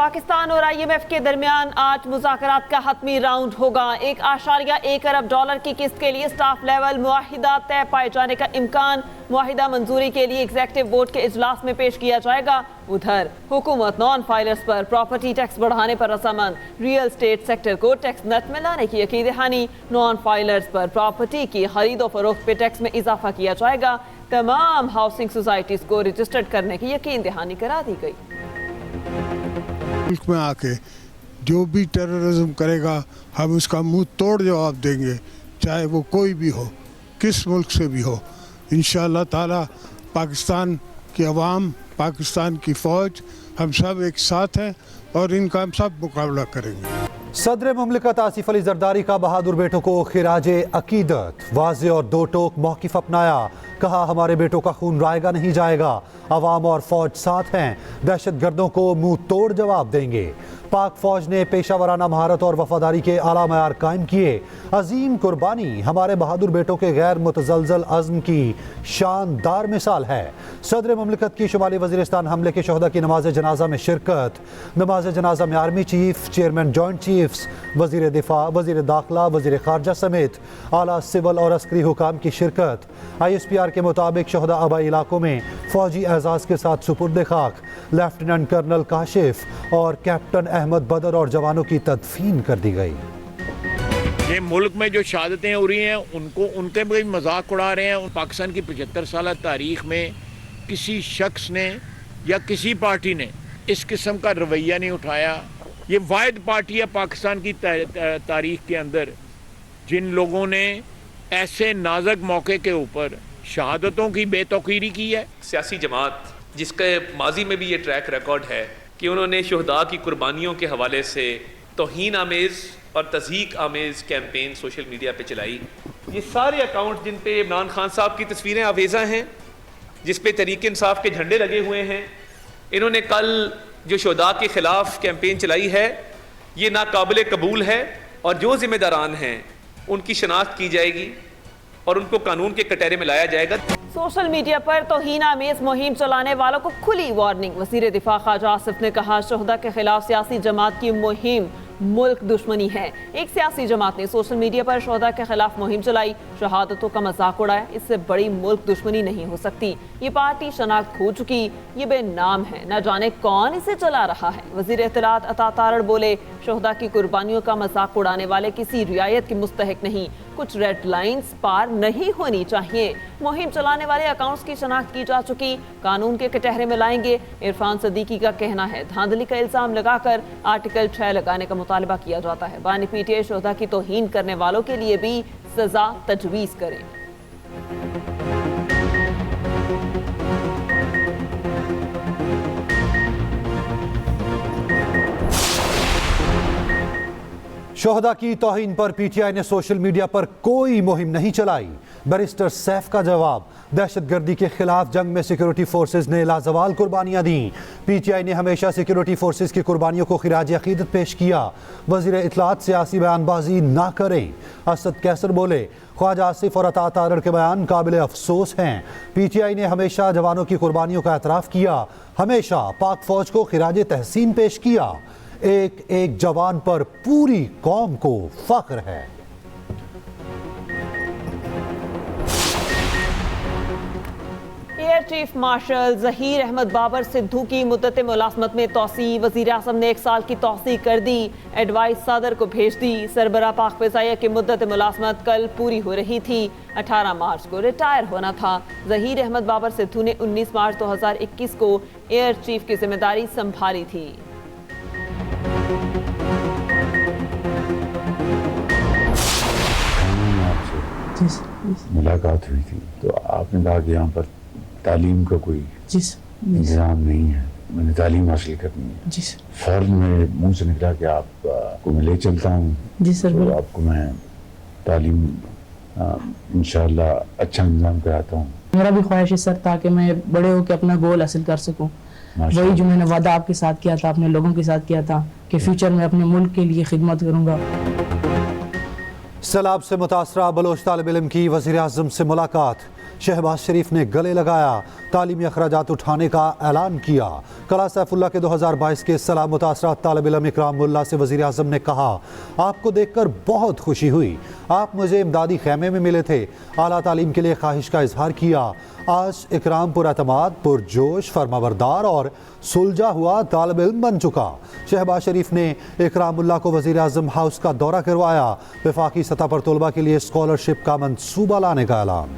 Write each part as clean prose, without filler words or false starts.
पाकिस्तान और IMF के दरमियान आज मुज़ाकरात का हतमी राउंड होगा। $1.1 अरब की किस्त के लिए स्टाफ लेवल मुआहिदा तय पाए जाने का इम्कान। मुआहिदा मंजूरी के लिए एग्जेक्टिव बोर्ड के इजलास में पेश किया जाएगा। उधर हुकूमत नॉन फाइलर्स पर प्रॉपर्टी टैक्स बढ़ाने पर रजामंद। रियल स्टेट सेक्टर को टैक्स नेट में लाने की यकीन दहानी। नॉन फाइलर्स पर प्रॉपर्टी की खरीदो फरोख्त पे टैक्स में इजाफा किया जाएगा। तमाम हाउसिंग सोसाइटीज को रजिस्टर्ड करने की यकीन दहानी करा दी गई। मुल्क में आके जो भी टेररिज्म करेगा हम उसका मुंह तोड़ जवाब देंगे, चाहे वो कोई भी हो, किस मुल्क से भी हो। इंशाअल्लाह ताला पाकिस्तान की अवाम, पाकिस्तान की फ़ौज, हम सब एक साथ हैं और इनका हम सब मुकाबला करेंगे। सदर मुमलिकत आसिफ अली जरदारी का बहादुर बेटों को खिराजे अकीदत। वाज़े और दो टोक मौक़िफ़ अपनाया। कहा हमारे बेटों का खून रायगा नहीं जाएगा। अवाम और फौज साथ हैं। दहशत गर्दों को मुंह तोड़ जवाब देंगे। पाक फौज ने पेशावराना महारत और वफादारी के आला मयार कायम किए। अजीम कुर्बानी हमारे बहादुर बेटों के गैर मुतज़लज़ल अज़्म की शानदार मिसाल है। सदर मुमलिकत की शुमाली वज़ीरिस्तान हमले के शहदा की नमाज जनाजा में शिरकत। नमाज जनाजा में army chief, chairman joint chiefs, वज़ीर दिफा, वज़ीर दाखिला, वज़ीर खारजा समेत आला सिविल और अस्करी हुकाम की शिरकत। ISPR के मुताबिक शहदा आबाई इलाकों में फौजी एजाज़ के साथ सुपुर्द खाक लेफ्टिनेंट कर्नल काशिफ और कैप्टन अहमद बदर और जवानों की तदफीन कर दी गई। ये मुल्क में जो शहादतें हो रही हैं उनको उनके भी मजाक उड़ा रहे हैं। पाकिस्तान की 75 साल तारीख में किसी शख्स ने या किसी पार्टी ने इस किस्म का रवैया नहीं उठाया। ये वाहिद पार्टी है पाकिस्तान की तारीख के अंदर जिन लोगों ने ऐसे नाजुक मौके के ऊपर शहादतों की बेतौकीरी की है। सियासी जमात जिसके माजी में भी ये ट्रैक रिकॉर्ड है कि उन्होंने शुहदा की कुर्बानियों के हवाले से तौहीन आमेज़ और तज़हीक आमेज़ कैंपेन सोशल मीडिया पे चलाई। ये सारे अकाउंट जिन पे इमरान खान साहब की तस्वीरें आवेज़ा हैं, जिस पे तहरीक इंसाफ के झंडे लगे हुए हैं, इन्होंने कल जो शुहदा के ख़िलाफ़ कैंपेन चलाई है, ये नाकाबिल कबूल है और जो ज़िम्मेदारान हैं उनकी शनाख्त की जाएगी और उनको कानून के कटहरे में लाया जाएगा। सोशल मीडिया पर तौहीन आमेज मुहिम चलाने वालों को खुली वार्निंग। वज़ीर दिफा ख्वाजा आसिफ ने कहा शुहदा के खिलाफ सियासी जमात की मुहिम मुल्क दुश्मनी है। एक सियासी जमात ने सोशल मीडिया पर शुहदा के खिलाफ मुहिम चलाई, शहादतों का मजाक उड़ाया। इससे बड़ी मुल्क दुश्मनी नहीं हो सकती। ये पार्टी शनाख्त खो चुकी, ये बेनाम है, न जाने कौन इसे चला रहा है। वज़ीर इत्तलात अता तारड़ बोले शुहदा की कुर्बानियों का मजाक उड़ाने वाले किसी रियायत के मुस्तहिक नहीं। कुछ रेड लाइंस पार नहीं होनी चाहिए। मुहिम चलाने वाले अकाउंट्स की शनाख्त की जा चुकी, कानून के कटहरे में लाएंगे। इरफान सदीकी का कहना है धांधली का इल्जाम लगाकर आर्टिकल 6 लगाने का मुतालबा किया जाता है। बानी PTI शुहदा की तौहीन करने वालों के लिए भी सजा तजवीज़ करें। शोहदा की तौहीन पर PTI ने सोशल मीडिया पर कोई मुहिम नहीं चलाई। बैरिस्टर सैफ का जवाब, दहशतगर्दी के खिलाफ जंग में सिक्योरिटी फोर्सेज ने लाजवाल कुर्बानियां दी। PTI ने हमेशा सिक्योरिटी फोर्सेज की कुर्बानियों को खिराज अकीदत पेश किया। वज़ीर इत्तलात सियासी बयानबाजी ना करें। असद कैसर बोले ख्वाजा आसिफ और अता तारड़ के बयान काबिल अफसोस हैं। PTI ने हमेशा जवानों की कुर्बानियों का एतराफ़ किया, हमेशा पाक फौज को खिराज तहसीन पेश किया। एक एक जवान पर पूरी कौम को फख्र है। Air chief marshal Zaheer Ahmed Babar Sidhu की मुद्दत मुलाजमत में तोसी। वज़ीर आज़म ने 1 साल की तोसी कर दी, एडवाइस सदर को भेज दी। सरबरा पाक फ़िज़ाइया की मुद्दत मुलाजमत कल पूरी हो रही थी। 18 मार्च को रिटायर होना था। ज़हीर अहमद बाबर सिद्धू ने 19 मार्च 2021 को एयर चीफ की जिम्मेदारी संभाली थी। मुलाकात हुई थी तो आपने कहा कि यहाँ पर तालीम का कोई इंतजाम नहीं है, मैंने तालीम हासिल करनी है। जी सर। फौरन मेरे मुंह से निकला कि आपको मैं ले चलता हूँ। जी सर। तो आपको मैं तालीम इंशाअल्लाह अच्छा इंतजाम कराता हूँ। मेरा भी ख्वाहिश है सर, ताकि मैं बड़े होकर अपना गोल हासिल कर सकूँ। वही जो मैंने वादा आपके साथ किया था, अपने लोगों के साथ किया था कि फ्यूचर में अपने मुल्क के लिए खिदमत करूँगा। सैलाब से मुतासरा बलोच तालिब इल्म की वज़ीर आज़म से मुलाकात। शहबाज शरीफ ने गले लगाया, तालीमी अखराजात उठाने का ऐलान किया। कला सैफुल्लाह के 2022 के सलाह मुतासरा तालिब इल्म इकराम मुल्ला से वज़ीर आज़म ने कहा, आपको देखकर बहुत खुशी हुई, आप मुझे इमदादी खैमे में मिले थे, आला तालीम के लिए ख्वाहिश का इजहार किया। आज इकराम पुरअतमाद, पुरजोश, फरमाबरदार और सुलझा हुआ तालिब इल्म बन चुका। शहबाज शरीफ ने इकराम मुल्ला को वज़ीर आज़म हाउस का दौरा करवाया। वफाकी सतह पर तलबा के लिए स्कॉलरशिप का मंसूबा लाने का ऐलान।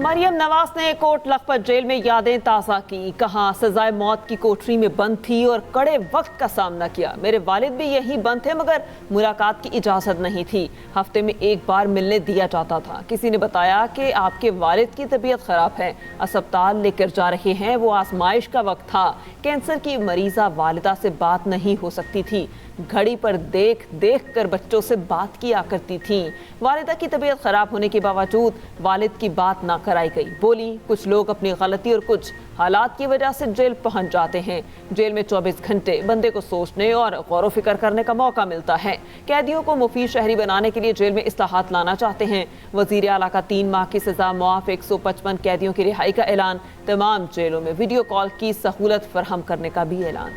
मरियम नवाज ने कोट लखपत जेल में यादें ताज़ा की। कहा, सजाए मौत की कोठरी में बंद थी और कड़े वक्त का सामना किया। मेरे वालिद भी यहीं बंद थे, मगर मुलाकात की इजाज़त नहीं थी। हफ्ते में एक बार मिलने दिया जाता था। किसी ने बताया कि आपके वालिद की तबीयत ख़राब है, अस्पताल लेकर जा रहे हैं। वो आजमाइश का वक्त था। कैंसर की मरीज़ा वालिदा से बात नहीं हो सकती थी। घड़ी पर देख देख कर बच्चों से बात किया करती थी। वालिदा की तबीयत खराब होने के बावजूद वालिद की बात ना कराई गई। बोली, कुछ लोग अपनी गलती और कुछ हालात की वजह से जेल पहुंच जाते हैं। जेल में 24 घंटे बंदे को सोचने और गौर व फिक्र करने का मौका मिलता है। कैदियों को मुफीद शहरी बनाने के लिए जेल में इस्लाहात लाना चाहते हैं। वजीर आला का 3 माह की सजा मुआफ 155 कैदियों की रिहाई का ऐलान। तमाम जेलों में वीडियो कॉल की सहूलत फराहम करने का भी ऐलान।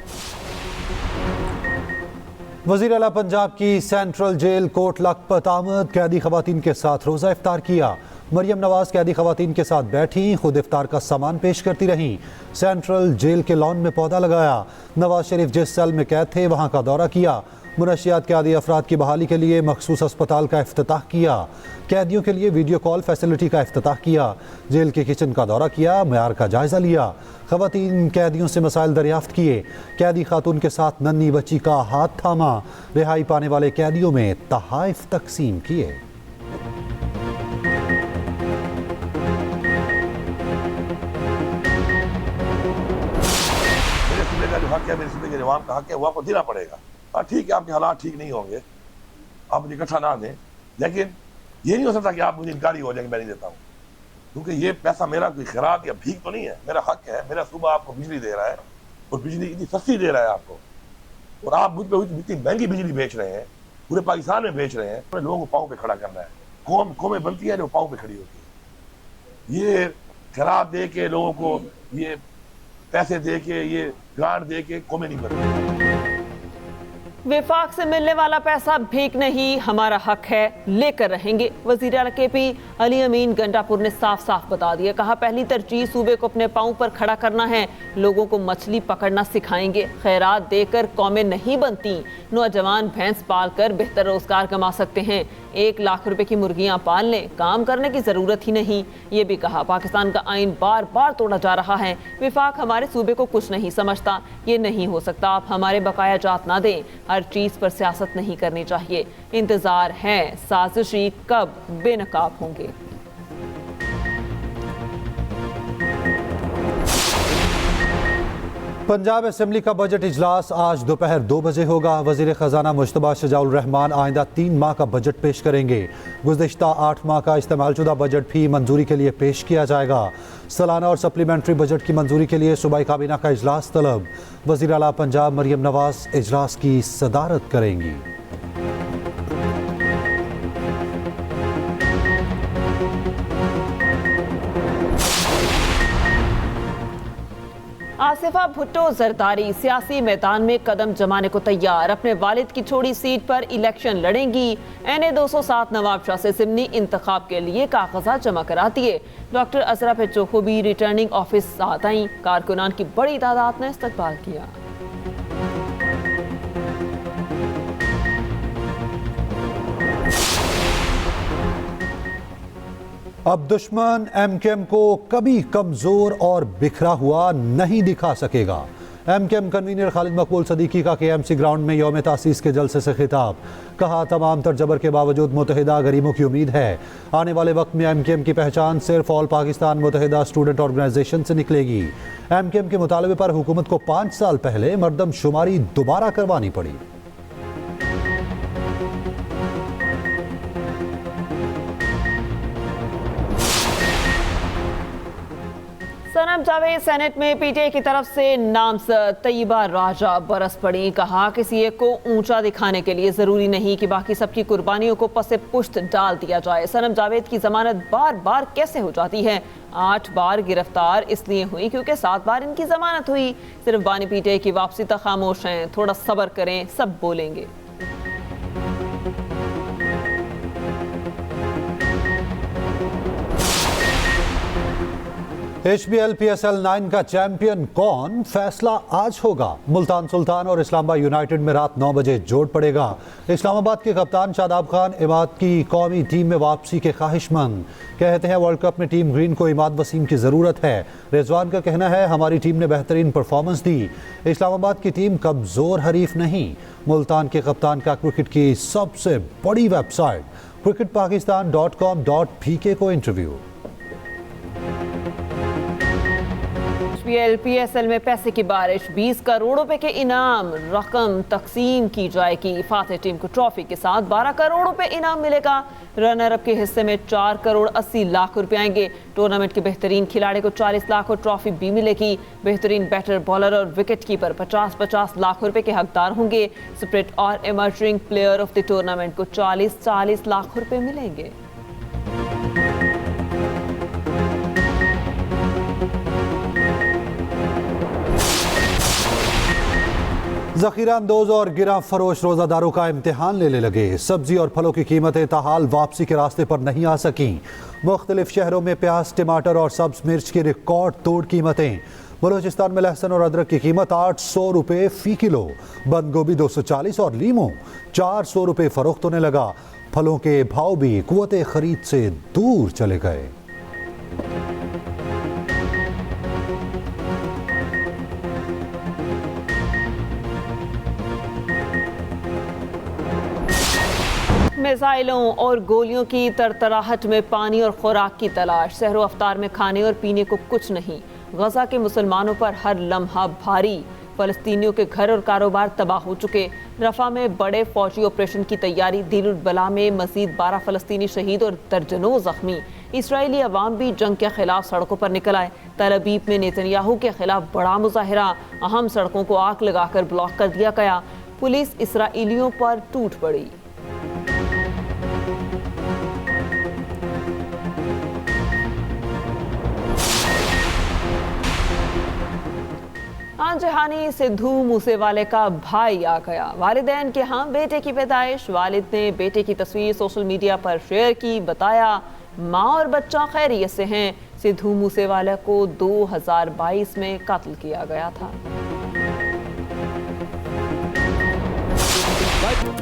वज़ीर आला पंजाब की सेंट्रल जेल कोट लखपत आमद, कैदी खवातीन के साथ रोज़ा इफ्तार किया। मरियम नवाज कैदी खवातीन के साथ बैठी, खुद इफ्तार का सामान पेश करती रहीं। सेंट्रल जेल के लॉन में पौधा लगाया। नवाज शरीफ जिस सेल में कैद थे वहाँ का दौरा किया। मुनशियात कैदी अफराद की बहाली के लिए मखसूस अस्पताल का इफ्तिताह किया। कैदियों के लिए वीडियो कॉल फैसिलिटी का इफ्तिताह किया। जेल के किचन का दौरा किया, मयार का जायजा लिया। खवातीन कैदियों से मसाइल दरियाफ्त किए। कैदी खातून के साथ नन्ही बच्ची का हाथ थामा। रिहाई पाने वाले कैदियों में तहाइफ तकसीम किए। मेरे सूबे का जो हक है, मेरे सूबे के जवान का हक है, वो आपको देना पड़ेगा। ठीक है, आपके हालात ठीक नहीं होंगे, आप मुझे इकट्ठा ना दें, लेकिन ये नहीं हो सकता कि आप मुझे इनकारी हो जाएंगे मैं नहीं देता हूँ, क्योंकि ये पैसा मेरा कोई खैरात या भीख तो नहीं है, मेरा हक है। मेरा सूबा आपको बिजली दे रहा है और बिजली इतनी सस्ती दे रहा है आपको, और आप मुझ पर इतनी महंगी बिजली बेच रहे हैं, पूरे पाकिस्तान में बेच रहे हैं। तो लोगों को पाँव पे खड़ा करना है। कौमें बनती है जो पाँव पे खड़ी होती है। ये खैरात दे के लोगों को, ये पैसे दे के, ये ग्रांट दे के कौमें नहीं बनती। विफाक से मिलने वाला पैसा भीख नहीं, हमारा हक है, लेकर रहेंगे। वज़ीर आला KP अली अमीन गंडापुर ने साफ साफ बता दिया। कहा, पहली तरजीह सूबे को अपने पाँव पर खड़ा करना है। लोगों को मछली पकड़ना सिखाएंगे। खैरात देकर कौमें नहीं बनती। नौजवान भैंस पाल कर बेहतर रोजगार कमा सकते हैं। 1 लाख रुपए की मुर्गियां पाल लें, काम करने की जरूरत ही नहीं। ये भी कहा, पाकिस्तान का आइन बार बार तोड़ा जा रहा है। विफाक हमारे सूबे को कुछ नहीं समझता। ये नहीं हो सकता। आप हमारे बकाया जात ना दें। हर चीज पर सियासत नहीं करनी चाहिए। इंतजार है साजिशी कब बेनकाब होंगे। पंजाब असेंबली का बजट इजलास आज दोपहर 2 बजे होगा। वजीर खजाना मुश्तबा शजाउल रहमान आइंदा 3 माह का बजट पेश करेंगे। गुज़िश्ता 8 माह का इस्तेमालशुदा बजट भी मंजूरी के लिए पेश किया जाएगा। सालाना और सप्लीमेंट्री बजट की मंजूरी के लिए सूबाई काबीना का इजलास तलब। वज़ीर आला पंजाब मरियम नवाज इजलास की सदारत करेंगी। आसिफा भुट्टो जरदारी सियासी मैदान में कदम जमाने को तैयार। अपने वालिद की छोड़ी सीट पर इलेक्शन लड़ेंगी। NA 207 नवाब शाह से ज़िमनी इंतखाब के लिए कागजात जमा करा दिए। डॉक्टर अजरा पेचो को भी रिटर्निंग ऑफिस साथ आई। कारकुनान की बड़ी तादाद ने इस्तकबाल किया। अब दुश्मन MKM को कभी कमजोर और बिखरा हुआ नहीं दिखा सकेगा। MKM कन्वीनर खालिद मकबूल सदीकी का KMC ग्राउंड में यौम तासीस के जलसे से खिताब। कहा, तमाम तर जबर के बावजूद मुतहिदा गरीबों की उम्मीद है। आने वाले वक्त में MKM की पहचान सिर्फ ऑल पाकिस्तान मुतहिदा स्टूडेंट ऑर्गेनाइजेशन से निकलेगी। MKM के मुतालबे पर हुकूमत को 5 साल पहले मरदमशुमारी दोबारा करवानी पड़ी। सना सनम जावेद सेनेट में पीटीआई की तरफ से नामजद तैयबा राजा बरस पड़ी। कहा किसी एक को ऊंचा दिखाने के लिए जरूरी नहीं कि बाकी सबकी कुर्बानियों को पसे पुश्त डाल दिया जाए। सनम जावेद की जमानत बार बार कैसे हो जाती है? 8 बार गिरफ्तार इसलिए हुई क्योंकि 7 बार इनकी जमानत हुई। सिर्फ बानी पीटीआई की वापसी तक खामोश हैं। थोड़ा सब्र करें, सब बोलेंगे। HBL PSL 9 का चैंपियन कौन, फैसला आज होगा। मुल्तान सुल्तान और इस्लामाबाद यूनाइटेड में रात 9 बजे जोड़ पड़ेगा। इस्लामाबाद के कप्तान शादाब खान इमाद की कौमी टीम में वापसी के ख्वाहिशमंद। कहते हैं वर्ल्ड कप में टीम ग्रीन को इमाद वसीम की ज़रूरत है। रिजवान का कहना है हमारी टीम ने बेहतरीन परफॉर्मेंस दी। इस्लामाबाद की टीम कमज़ोर हरीफ नहीं। मुल्तान के कप्तान का क्रिकेट की सबसे बड़ी वेबसाइट cricketpakistan.com.pk को इंटरव्यू। PSL में पैसे की बारिश, 20 करोड़ रुपए के इनाम रकम तकसीम की जाएगी। फातेह टीम को ट्रॉफी के साथ 12 करोड़ रुपए इनाम मिलेगा। रनर अप के हिस्से में 4 करोड़ 80 लाख रुपए आएंगे। टूर्नामेंट के बेहतरीन खिलाड़ी को 40 लाख और ट्रॉफी भी मिलेगी। बेहतरीन बैटर, बॉलर और विकेट कीपर 50-50 लाख रुपए के हकदार होंगे। स्प्रिट और emerging player of the tournament को 40-40 लाख रुपए मिलेंगे। ज़ख़ीरा अंदोज़ और गिरा फरोश रोज़ादारों का इम्तिहान लेने लगे। सब्जी और फलों की कीमतें ताहाल वापसी के रास्ते पर नहीं आ सकी। मुख्तलिफ शहरों में प्याज, टमाटर और सब्ज मिर्च की रिकॉर्ड तोड़ कीमतें। बलूचिस्तान में लहसुन और अदरक की कीमत 800 रुपये फ़ी किलो, बंद गोभी 240 और लीमू 400 रुपये फ़रोख्त होने लगा। फलों के भाव भी कुव्वते खरीद से दूर चले गए। मिसाइलों और गोलियों की तरतराहट में पानी और खुराक की तलाश। सहरो अफ्तार में खाने और पीने को कुछ नहीं। गजा के मुसलमानों पर हर लम्हा भारी। फ़लस्तीनियों के घर और कारोबार तबाह हो चुके। रफा में बड़े फौजी ऑपरेशन की तैयारी। दीरुल-बला में मजीद 12 फ़लस्तीनी शहीद और दर्जनों जख्मी। इसराइली अवाम भी जंग के खिलाफ सड़कों पर निकल आए। तल अबीब में नेतन्याहू के खिलाफ बड़ा मुजाहिरा। अहम सड़कों को आग लगाकर ब्लॉक कर दिया गया। पुलिस इसराइलियों पर टूट पड़ी। जहानी सिद्धू मूसेवाले का भाई आ गया। वालिदैन के यहाँ बेटे की पैदाइश। वालिद ने बेटे की तस्वीर सोशल मीडिया पर शेयर की। बताया माँ और बच्चा खैरियत से हैं। सिद्धू मूसेवाले को 2022 में कत्ल किया गया था।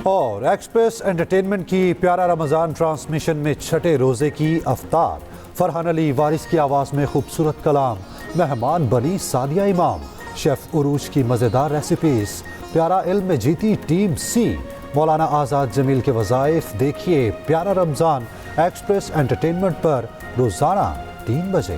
और एक्सप्रेस एंटरटेनमेंट की प्यारा रमजान ट्रांसमिशन में छठे रोजे की अफ्तार। फरहान अली वारिस की आवाज़ में खूबसूरत कलाम। मेहमान बनी सादिया इमाम। शेफ उरूज की मज़ेदार रेसिपीज। प्यारा इल्म में जीती टीम सी। मौलाना आज़ाद जमील के वज़ाइफ। देखिए प्यारा रमज़ान एक्सप्रेस एंटरटेनमेंट पर रोज़ाना 3 बजे।